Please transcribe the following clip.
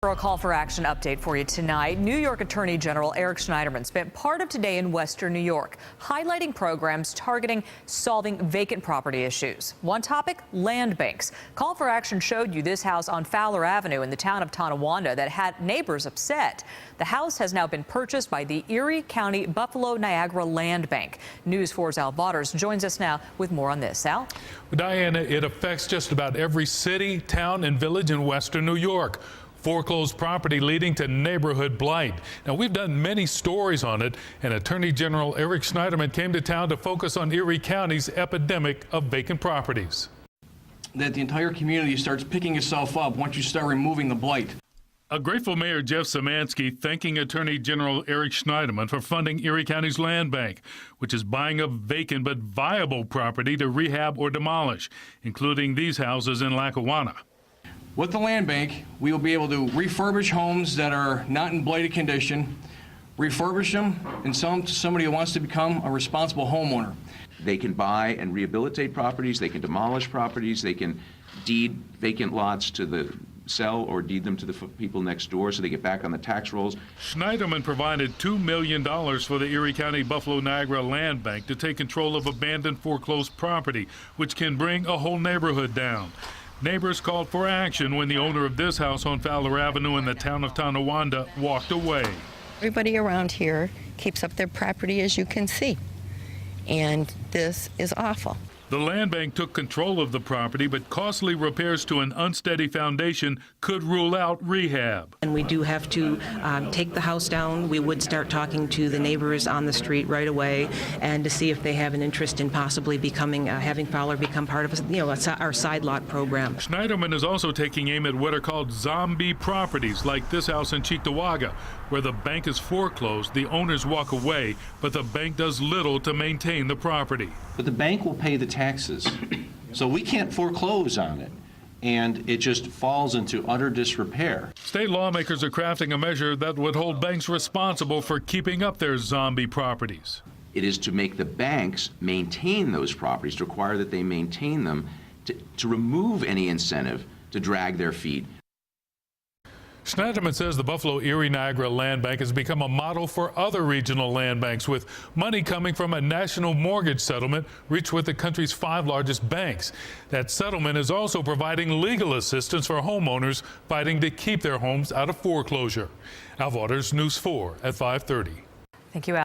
For a call for action update for you tonight, New York Attorney General Eric Schneiderman spent part of today in Western New York, highlighting programs targeting solving vacant property issues. One topic, land banks. Call for action showed you this house on Fowler Avenue in the town of Tonawanda that had neighbors upset. The house has now been purchased by the Erie County Buffalo Niagara Land Bank. News 4's Al Vaughters joins us now with more on this. Al? Diana, it affects just about every city, town, and village in Western New York. Foreclosed property leading to neighborhood blight. Now, we've done many stories on it, and Attorney General Eric Schneiderman came to town to focus on Erie County's epidemic of vacant properties. That the entire community starts picking itself up once you start removing the blight. A grateful Mayor Jeff Szymanski thanking Attorney General Eric Schneiderman for funding Erie County's land bank, which is buying up vacant but viable property to rehab or demolish, including these houses in Lackawanna. With the land bank, we will be able to refurbish homes that are not in blighted condition, refurbish them, and sell them to somebody who wants to become a responsible homeowner. They can buy and rehabilitate properties, they can demolish properties, they can deed vacant lots to the sell or deed them to the people next door so they get back on the tax rolls. Schneiderman provided $2 million for the Erie County Buffalo Niagara Land Bank to take control of abandoned foreclosed property, which can bring a whole neighborhood down. Neighbors called for action when the owner of this house on Fowler Avenue in the town of Tonawanda walked away. Everybody around here keeps up their property, as you can see, and this is awful. The land bank took control of the property, but costly repairs to an unsteady foundation could rule out rehab. And we do have to take the house down. We would start talking to the neighbors on the street right away and to see if they have an interest in possibly becoming, having Fowler become part of our side lot program. Schneiderman is also taking aim at what are called zombie properties, like this house in Cheektowaga, where the bank is foreclosed, the owners walk away, but the bank does little to maintain the property. But the bank will pay the taxes, so we can't foreclose on it, and it just falls into utter disrepair. State lawmakers are crafting a measure that would hold banks responsible for keeping up their zombie properties. It is to make the banks maintain those properties, to require that they maintain them, to remove any incentive to drag their feet. Schneiderman says the Buffalo Erie Niagara Land Bank has become a model for other regional land banks, with money coming from a national mortgage settlement reached with the country's 5 largest banks. That settlement is also providing legal assistance for homeowners fighting to keep their homes out of foreclosure. Al Vaughters, News 4 at 5:30. Thank you, Al.